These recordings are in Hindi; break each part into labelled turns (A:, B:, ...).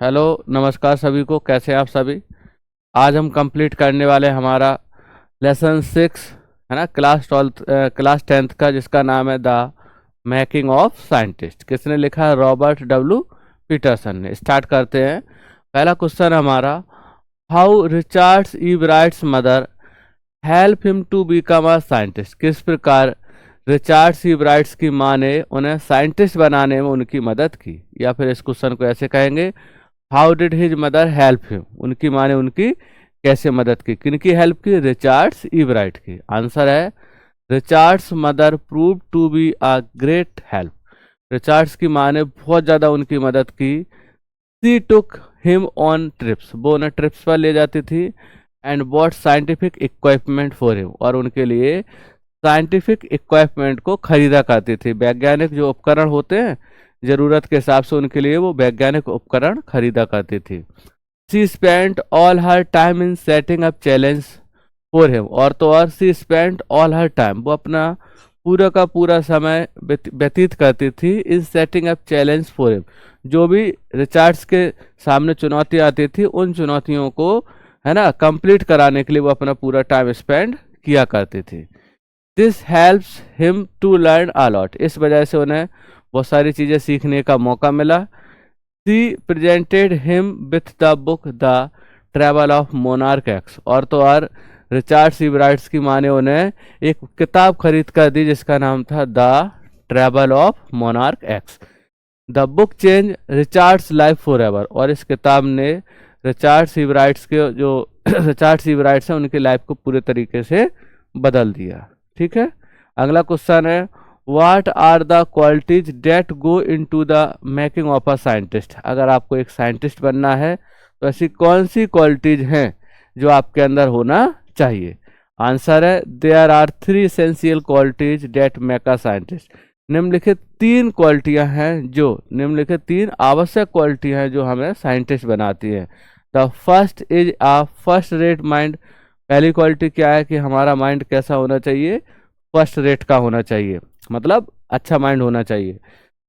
A: हेलो, नमस्कार सभी को। कैसे हैं आप सभी। आज हम कंप्लीट करने वाले हैं हमारा लेसन 6, है ना, क्लास 10th का, जिसका नाम है द मेकिंग ऑफ साइंटिस्ट। किसने लिखा है? रॉबर्ट डब्ल्यू पीटरसन ने। स्टार्ट करते हैं। पहला क्वेश्चन हमारा, how Richard's Ebright's mother help him to become a scientist. किस प्रकार रिचर्ड ईवराइट्स की माँ ने उन्हें साइंटिस्ट बनाने में उनकी मदद की। या फिर इस क्वेश्चन को ऐसे कहेंगे, how did his mother help him. उनकी माँ ने उनकी कैसे मदद की। किनकी हेल्प की? रिचर्ड्स ईवराइट की। आंसर है, Richard's mother prove to be a great help. Richard's की माँ ने बहुत ज़्यादा उनकी मदद की। She took him on trips, वो उन्हें ट्रिप्स पर ले जाती थी। And bought scientific equipment for him, और उनके लिए साइंटिफिक इक्विपमेंट को खरीदा करती थी। वैज्ञानिक जो उपकरण होते हैं, जरूरत के हिसाब से उनके लिए वो वैज्ञानिक उपकरण खरीदा करती थी। She spent all her time in setting up challenge for him, और तो और she spent all her time, वो अपना पूरा का पूरा समय व्यतीत करती थी in setting up challenge for him. जो भी रिचर्ड्स के सामने चुनौती आती थी, उन चुनौतियों को, है ना, कंप्लीट कराने के लिए वो अपना पूरा टाइम स्पेंड किया करती थी। This helps him to learn a lot, इस वजह से उन्हें बहुत सारी चीज़ें सीखने का मौका मिला। She presented him with the book the travel of monarch X, और तो और रिचर्ड सीवराइट्स की माँ ने उन्हें एक किताब खरीद कर दी जिसका नाम था the travel of monarch x. The book change Richards life for ever, और इस किताब ने रिचर्ड सीवराइट्स के जो रिचर्ड सीवराइट्स हैं उनकी लाइफ को पूरे तरीके से बदल दिया। ठीक है। अगला क्वेश्चन है, what are the qualities that go into the making of a scientist. अगर आपको एक साइंटिस्ट बनना है तो ऐसी कौन सी क्वालिटीज हैं जो आपके अंदर होना चाहिए। आंसर है, there are 3 essential qualities that make a scientist. निम्नलिखित 3 क्वालिटियां हैं जो निम्नलिखित 3 आवश्यक क्वालिटियां हैं जो हमें साइंटिस्ट बनाती हैं। The first is a first rate mind. पहली क्वालिटी क्या है कि हमारा माइंड कैसा होना चाहिए? फर्स्ट रेट का होना चाहिए, मतलब अच्छा माइंड होना चाहिए।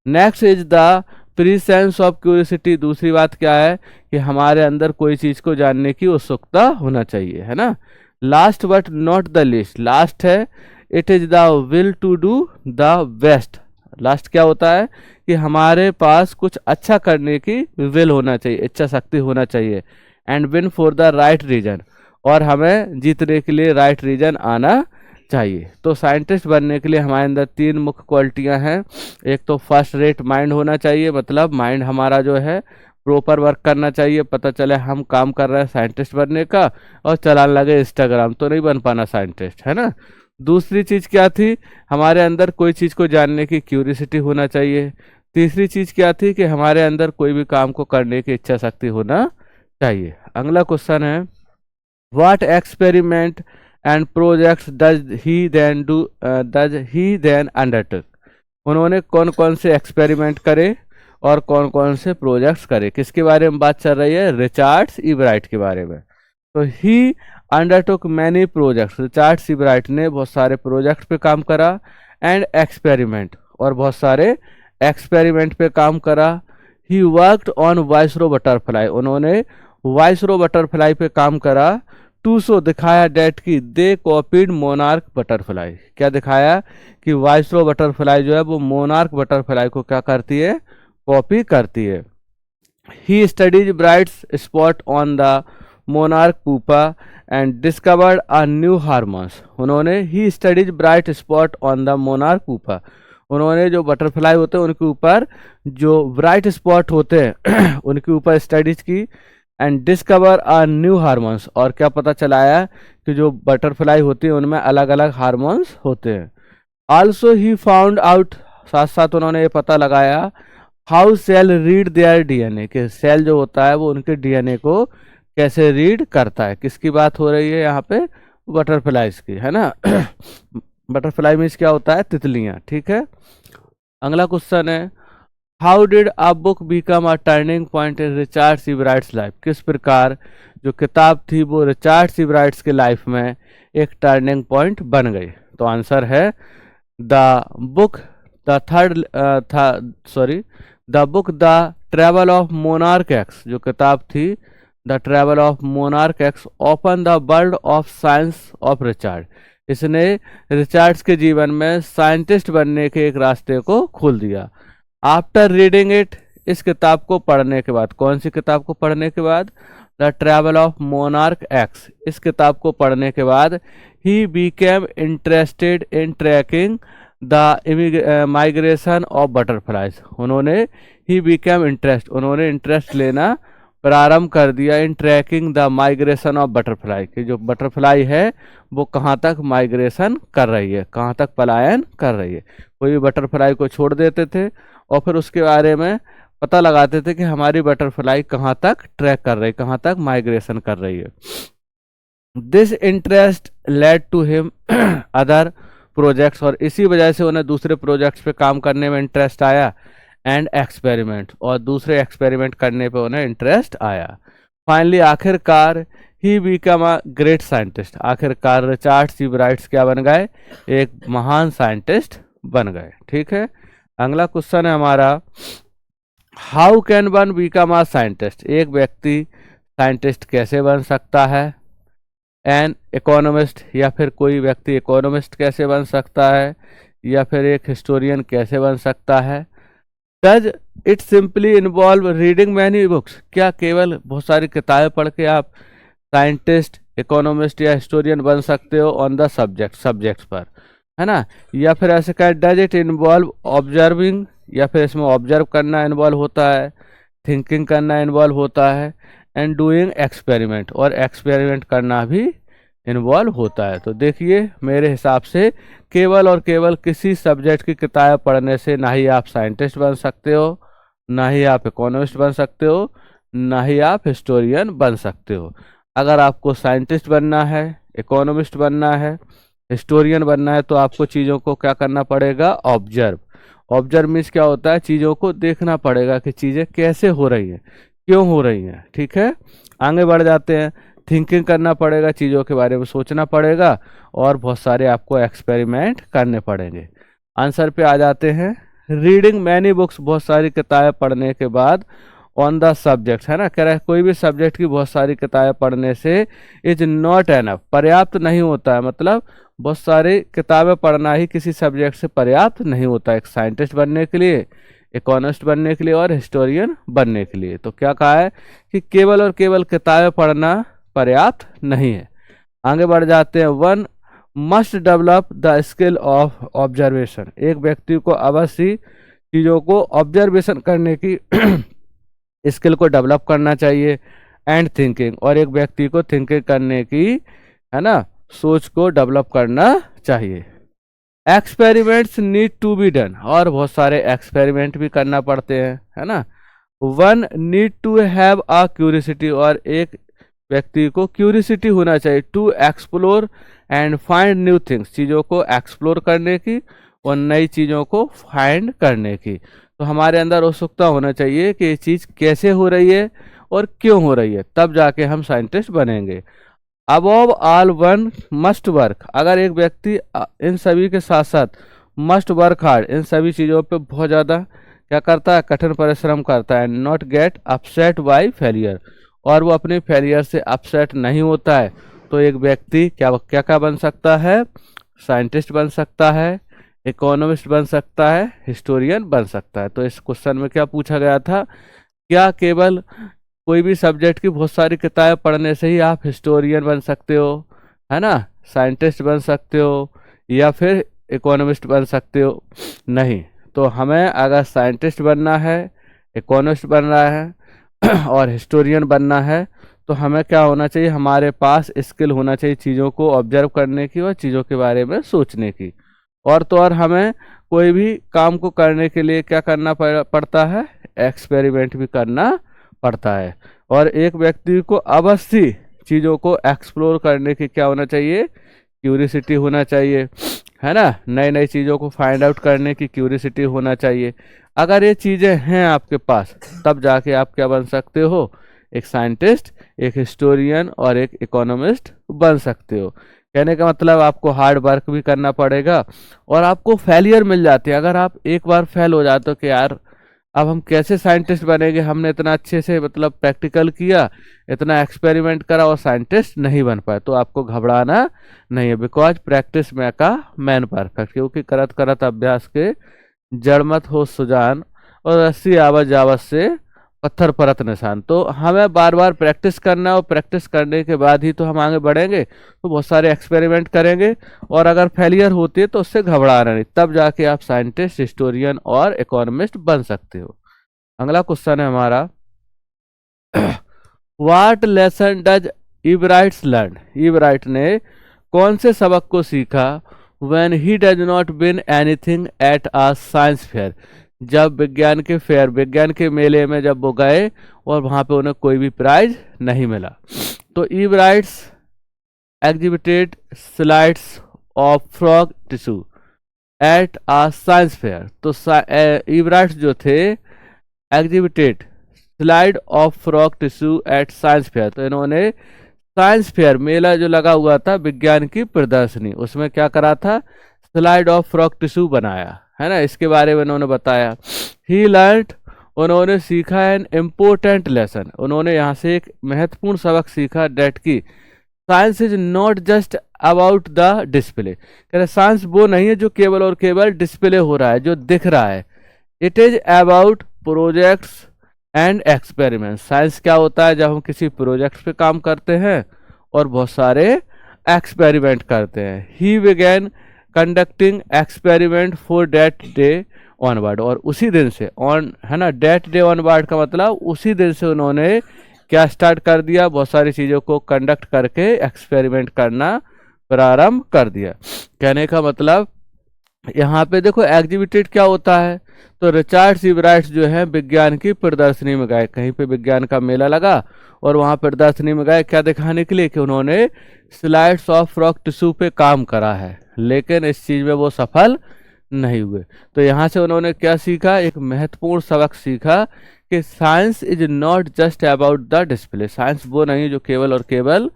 A: Next is the presence of curiosity. दूसरी बात क्या है कि हमारे अंदर कोई चीज को जानने की उत्सुकता होना चाहिए, है ना। Last but not the least, last है, it is the will to do the best. Last क्या होता है कि हमारे पास कुछ अच्छा करने की विल होना चाहिए, इच्छा शक्ति होना चाहिए। And win for the right reason, और हमें जीतने के लिए राइट रीजन आना चाहिए। तो साइंटिस्ट बनने के लिए हमारे अंदर 3 मुख्य क्वालिटियां हैं। एक तो फर्स्ट रेट माइंड होना चाहिए, मतलब माइंड हमारा जो है प्रॉपर वर्क करना चाहिए। पता चले हम काम कर रहे हैं साइंटिस्ट बनने का और चलाने लगे इंस्टाग्राम, तो नहीं बन पाना साइंटिस्ट, है ना। दूसरी चीज़ क्या थी? हमारे अंदर कोई चीज़ को जानने की क्यूरियोसिटी होना चाहिए। तीसरी चीज़ क्या थी कि हमारे अंदर कोई भी काम को करने की इच्छा शक्ति होना चाहिए। अगला क्वेश्चन है, what experiment and projects does he then undertake. उन्होंने कौन कौन से एक्सपेरिमेंट करे और कौन कौन से प्रोजेक्ट्स करे। किसके बारे में बात चल रही है? रिचर्ड ईवराइट के बारे में। तो ही अंडरटुक मैनी प्रोजेक्ट्स, रिचर्ड ईवराइट ने बहुत सारे प्रोजेक्ट पे काम करा। एंड एक्सपेरिमेंट, और बहुत सारे एक्सपेरिमेंट पे काम करा। ही वर्कड ऑन वाइसरो बटरफ्लाई, उन्होंने वाइसरो बटरफ्लाई पे काम करा। टू सो, दिखाया डेट की दे कॉपीड मोनार्क बटरफ्लाई। क्या दिखाया? कि वाइसरो बटरफ्लाई जो है वो मोनार्क बटरफ्लाई को क्या करती है? कॉपी करती है। He studies bright spot on the monarch pupa and discovered a new hormones. उन्होंने he studies bright spot on the monarch pupa, उन्होंने जो बटरफ्लाई होते हैं उनके ऊपर जो ब्राइट स्पॉट होते हैं उनके ऊपर स्टडीज की। And discover a new hormones, और क्या पता चलाया कि जो बटरफ्लाई होती है उनमें अलग अलग हार्मोन्स होते हैं। आल्सो ही फाउंड आउट, साथ साथ उन्होंने ये पता लगाया, how cell read their DNA, कि सेल जो होता है वो उनके डीएनए को कैसे रीड करता है। किसकी बात हो रही है यहाँ पे? बटरफ्लाइज की, है ना। बटरफ्लाई मीन्स क्या होता है? तितलियाँ। ठीक है। अगला क्वेश्चन है, how did a book become a turning point in Richard Ebright's life. किस प्रकार जो किताब थी वो रिचर्ड सीवराइट्स की लाइफ में एक टर्निंग पॉइंट बन गई। तो आंसर है, the book the third the book the travel of monarch x जो किताब थी, the travel of monarch x open the world of science of Richard, इसने रिचर्ड्स के जीवन में साइंटिस्ट बनने के एक रास्ते को खोल दिया। आफ्टर रीडिंग इट, इस किताब को पढ़ने के बाद, कौन सी किताब को पढ़ने के बाद? The travel of monarch X, इस किताब को पढ़ने के बाद he became interested in tracking the migration of butterflies, उन्होंने ही बीकेम इंटरेस्ट, उन्होंने इंटरेस्ट लेना प्रारंभ कर दिया in tracking the migration of butterfly, कि जो बटरफ्लाई है वो कहाँ तक माइग्रेशन कर रही है, कहाँ तक पलायन कर रही है। कोई भी बटरफ्लाई को छोड़ देते थे और फिर उसके बारे में पता लगाते थे कि हमारी बटरफ्लाई कहाँ तक ट्रैक कर रही है, कहाँ तक माइग्रेशन कर रही है। This interest led to him other projects, और इसी वजह से उन्हें दूसरे प्रोजेक्ट्स पे काम करने में इंटरेस्ट आया, एंड एक्सपेरिमेंट, और दूसरे एक्सपेरिमेंट करने पे उन्हें इंटरेस्ट आया। फाइनली आखिरकार he become a great scientist, आखिरकार रिचर्ड सी ब्राइट्स क्या बन गए? एक महान साइंटिस्ट बन गए। ठीक है, अगला क्वेश्चन है हमारा, how can one become a scientist, एक व्यक्ति साइंटिस्ट कैसे बन सकता है? एन इकोनॉमिस्ट, या फिर कोई व्यक्ति इकोनॉमिस्ट कैसे बन सकता है, या फिर एक हिस्टोरियन कैसे बन सकता है? Does it simply involve reading many books, क्या केवल बहुत सारी किताबें पढ़ के आप साइंटिस्ट, इकोनॉमिस्ट या हिस्टोरियन बन सकते हो ऑन द सब्जेक्ट्स पर, है ना? या फिर ऐसे कहें, डज इट इन्वॉल्व ऑब्जर्विंग, या फिर इसमें ऑब्जर्व करना इन्वॉल्व होता है, थिंकिंग करना इन्वॉल्व होता है, एंड डूइंग एक्सपेरिमेंट, और एक्सपेरिमेंट करना भी इन्वॉल्व होता है। तो देखिए, मेरे हिसाब से केवल और केवल किसी सब्जेक्ट की किताब पढ़ने से ना ही आप साइंटिस्ट बन सकते हो, ना ही आप इकोनॉमिस्ट बन सकते हो, ना ही आप हिस्टोरियन बन सकते हो। अगर आपको साइंटिस्ट बनना है, इकोनॉमिस्ट बनना है, हिस्टोरियन बनना है, तो आपको चीज़ों को क्या करना पड़ेगा? ऑब्जर्व। ऑब्जर्व मीन्स क्या होता है? चीज़ों को देखना पड़ेगा कि चीज़ें कैसे हो रही हैं, क्यों हो रही हैं। ठीक है, आगे बढ़ जाते हैं। थिंकिंग करना पड़ेगा, चीज़ों के बारे में सोचना पड़ेगा, और बहुत सारे आपको एक्सपेरिमेंट करने पड़ेंगे। आंसर पे आ जाते हैं, रीडिंग मैनी बुक्स, बहुत सारी किताबें पढ़ने के बाद, ऑन द सब्जेक्ट, है ना, कह रहा है कोई भी सब्जेक्ट की बहुत सारी किताबें पढ़ने से इज नॉट एनफ, पर्याप्त नहीं होता है। मतलब बहुत सारी किताबें पढ़ना ही किसी सब्जेक्ट से पर्याप्त नहीं होता है एक साइंटिस्ट बनने के लिए, इकोनॉमिस्ट बनने के लिए और हिस्टोरियन बनने के लिए। तो क्या कहा है कि केवल और केवल किताबें पढ़ना पर्याप्त नहीं है। आगे बढ़ जाते हैं, one must develop the skill of observation, एक व्यक्ति को अवश्य चीज़ों को ऑब्जर्वेशन करने की स्किल को डेवलप करना चाहिए, एंड थिंकिंग, और एक व्यक्ति को थिंकिंग करने की, है ना, सोच को डेवलप करना चाहिए। Experiments need to be done, और बहुत सारे एक्सपेरिमेंट भी करना पड़ते हैं, है ना। One need to have a curiosity, और एक व्यक्ति को क्यूरियोसिटी होना चाहिए to explore and find new things, चीज़ों को एक्सप्लोर करने की और नई चीज़ों को फाइंड करने की। तो हमारे अंदर उत्सुकता होना चाहिए कि ये चीज़ कैसे हो रही है और क्यों हो रही है, तब जाके हम साइंटिस्ट बनेंगे। Above all one must work, अगर एक व्यक्ति इन सभी के साथ साथ मस्ट वर्क हार्ड, इन सभी चीज़ों पे बहुत ज़्यादा क्या करता है, कठिन परिश्रम करता है, not get upset bye failure, और वो अपने फेलियर से अपसेट नहीं होता है, तो एक व्यक्ति क्या क्या क्या बन सकता है? साइंटिस्ट बन सकता है, इकोनॉमिस्ट बन सकता है, हिस्टोरियन बन सकता है। तो इस क्वेश्चन में क्या पूछा गया था, क्या केवल कोई भी सब्जेक्ट की बहुत सारी किताबें पढ़ने से ही आप हिस्टोरियन बन सकते हो, है ना, साइंटिस्ट बन सकते हो, या फिर इकोनॉमिस्ट बन सकते हो? नहीं। तो हमें अगर साइंटिस्ट बनना है, इकोनॉमिस्ट बनना है और हिस्टोरियन बनना है, तो हमें क्या होना चाहिए? हमारे पास स्किल होना चाहिए चीज़ों को ऑब्जर्व करने की और चीज़ों के बारे में सोचने की। और तो और हमें कोई भी काम को करने के लिए क्या करना पड़ता है? एक्सपेरिमेंट भी करना पड़ता है। और एक व्यक्ति को अवश्य चीज़ों को एक्सप्लोर करने की क्या होना चाहिए? क्यूरियोसिटी होना चाहिए, है ना, नई नई चीज़ों को फाइंड आउट करने की क्यूरियोसिटी होना चाहिए। अगर ये चीज़ें हैं आपके पास, तब जाके आप क्या बन सकते हो? एक साइंटिस्ट, एक हिस्टोरियन और एक इकोनॉमिस्ट बन सकते हो। कहने का मतलब आपको हार्ड वर्क भी करना पड़ेगा, और आपको फेलियर मिल जाती है। अगर आप एक बार फेल हो जाते हो कि यार अब हम कैसे साइंटिस्ट बनेंगे, हमने इतना अच्छे से मतलब प्रैक्टिकल किया, इतना एक्सपेरिमेंट करा और साइंटिस्ट नहीं बन पाए, तो आपको घबराना नहीं है, because practice make a man perfect, क्योंकि करत करत अभ्यास के जड़ मत हो सुजान, और रस्सी आवत जावत से पत्थर परत निशान। तो हमें बार बार प्रैक्टिस करना है, और प्रैक्टिस करने के बाद ही तो हम आगे बढ़ेंगे। तो बहुत सारे एक्सपेरिमेंट करेंगे, और अगर फेलियर होती है तो उससे घबराना नहीं, तब जाके आप साइंटिस्ट, हिस्टोरियन और इकोनॉमिस्ट बन सकते हो। अगला क्वेश्चन है हमारा, what lesson does Ebright's learn, Ebright ने कौन से सबक को सीखा, when he does not win anything at a science fair, जब विज्ञान के फेयर, विज्ञान के मेले में जब वो गए और वहां पे उन्हें कोई भी प्राइज नहीं मिला। तो Ebright's exhibited slides of frog tissue at a science fair. तो इब्राइट्स जो थे exhibited slide of frog tissue at science fair, तो इन्होंने साइंस फेयर मेला जो लगा हुआ था विज्ञान की प्रदर्शनी, उसमें क्या करा था, स्लाइड ऑफ फ्रॉग टिश्यू बनाया है ना, इसके बारे में उन्होंने बताया। ही लर्नड, उन्होंने सीखा एन इम्पोर्टेंट लेसन, उन्होंने यहाँ से एक महत्वपूर्ण सबक सीखा, डेट की science is not just about the display, कह रहे साइंस वो नहीं है जो केवल और केवल डिस्प्ले हो रहा है, जो दिख रहा है, it is about projects and experiment. Science क्या होता है, जब हम किसी प्रोजेक्ट पे काम करते हैं और बहुत सारे एक्सपेरिमेंट करते हैं। He began conducting experiment for that day onward, और उसी दिन से ऑन है ना, डेट डे ऑनवर्ड का मतलब उसी दिन से उन्होंने क्या स्टार्ट कर दिया, बहुत सारी चीज़ों को कंडक्ट करके एक्सपेरिमेंट करना प्रारंभ कर दिया। कहने का मतलब यहाँ पे देखो एग्जिबिटेड क्या होता है, तो रिचर्ड इब्राइट जो है विज्ञान की प्रदर्शनी में गए, कहीं पे विज्ञान का मेला लगा और वहाँ प्रदर्शनी में गए क्या दिखाने के लिए, कि उन्होंने स्लाइड्स ऑफ फ्रॉग टिश्यू पे काम करा है, लेकिन इस चीज़ में वो सफल नहीं हुए। तो यहाँ से उन्होंने क्या सीखा, एक महत्वपूर्ण सबक सीखा कि science is not just about the display, science वो नहीं जो केवल और केवल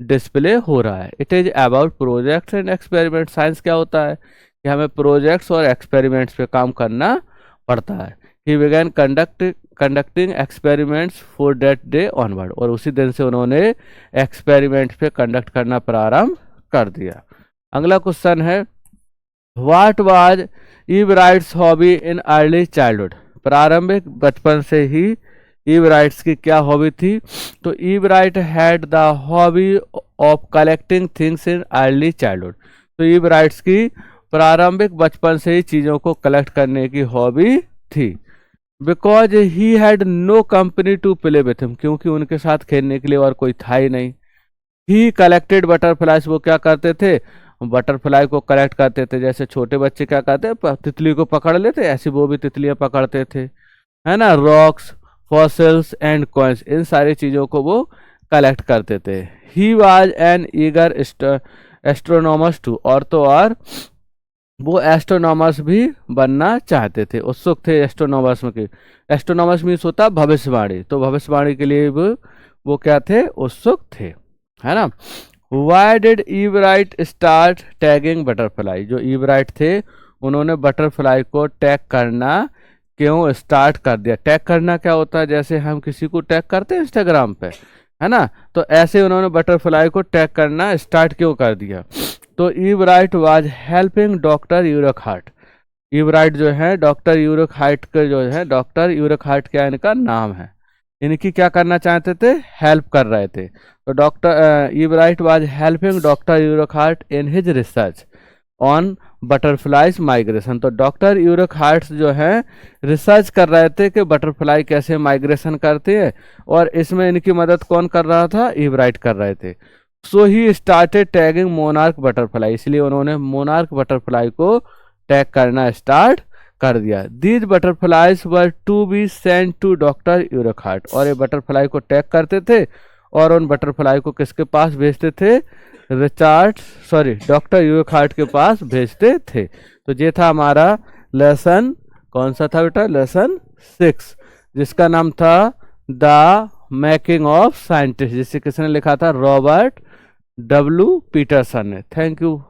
A: डिस्प्ले हो रहा है, it is about projects and experiment. Science क्या होता है कि हमें प्रोजेक्ट्स और एक्सपेरिमेंट्स पे काम करना पड़ता है। He began conducting experiments for that day onward, और उसी दिन से उन्होंने एक्सपेरिमेंट पे कंडक्ट करना प्रारंभ कर दिया। अगला क्वेश्चन है, what was Ebright's hobby in early childhood, प्रारंभिक बचपन से ही इब्राइट्स की क्या हॉबी थी, तो Ebright had the hobby of collecting things in early childhood. तो इब्राइट्स की प्रारंभिक बचपन से ही चीज़ों को कलेक्ट करने की हॉबी थी। Because he had no company to play with him, क्योंकि उनके साथ खेलने के लिए और कोई था ही नहीं। ही कलेक्टेड बटरफ्लाइज, वो क्या करते थे, बटरफ्लाई को कलेक्ट करते थे, जैसे छोटे बच्चे क्या करते हैं तितली को पकड़ लेते, ऐसे वो भी तितलियां पकड़ते थे, है ना। रॉक्स, फॉसिल्स एंड कॉइन्स, इन सारी चीज़ों को वो कलेक्ट करते थे। He was an eager astronomers too, और तो और वो एस्ट्रोनॉमर्स भी बनना चाहते थे, उत्सुक थे एस्ट्रोनॉमर्स में की। एस्ट्रोनॉमर्स मीन्स होता भविष्यवाणी, तो भविष्यवाणी के लिए भी वो क्या थे, उत्सुक थे, है ना। Why did Ebright start tagging butterfly, जो इब्राइट थे उन्होंने बटरफ्लाई को टैग करना क्यों स्टार्ट कर दिया। टैग करना क्या होता है, जैसे हम किसी को टैग करते हैं इंस्टाग्राम पे, है ना, तो ऐसे उन्होंने बटरफ्लाई को टैग करना स्टार्ट क्यों कर दिया। तो Ebright was helping doctor Urquhart, Ebright जो है डॉक्टर यूरकहार्ट के जो है, डॉक्टर यूरकहार्ट क्या इनका नाम है, इनकी क्या करना चाहते थे, हेल्प कर रहे थे। तो doctor Ebright was helping doctor Urquhart in his research on butterflies migration. तो डॉक्टर यूरकहार्ट जो है रिसर्च कर रहे थे कि बटरफ्लाई कैसे माइग्रेशन करते हैं, और इसमें इनकी मदद कौन कर रहा था, इब्राइट कर रहे थे। So he started tagging monarch butterfly, इसलिए उन्होंने मोनार्क बटरफ्लाई को टैग करना स्टार्ट कर दिया। These butterflies were to be send to doctor Urquhart, और ये बटरफ्लाई को टैग करते थे और उन बटरफ्लाई को किसके पास भेजते थे, डॉक्टर यूरकहार्ट के पास भेजते थे। तो ये था हमारा लेसन, कौन सा था बेटा, लेसन 6, जिसका नाम था द मेकिंग ऑफ साइंटिस्ट, जिसे किसने लिखा था, रॉबर्ट W. पीटरसन ने। Thank you.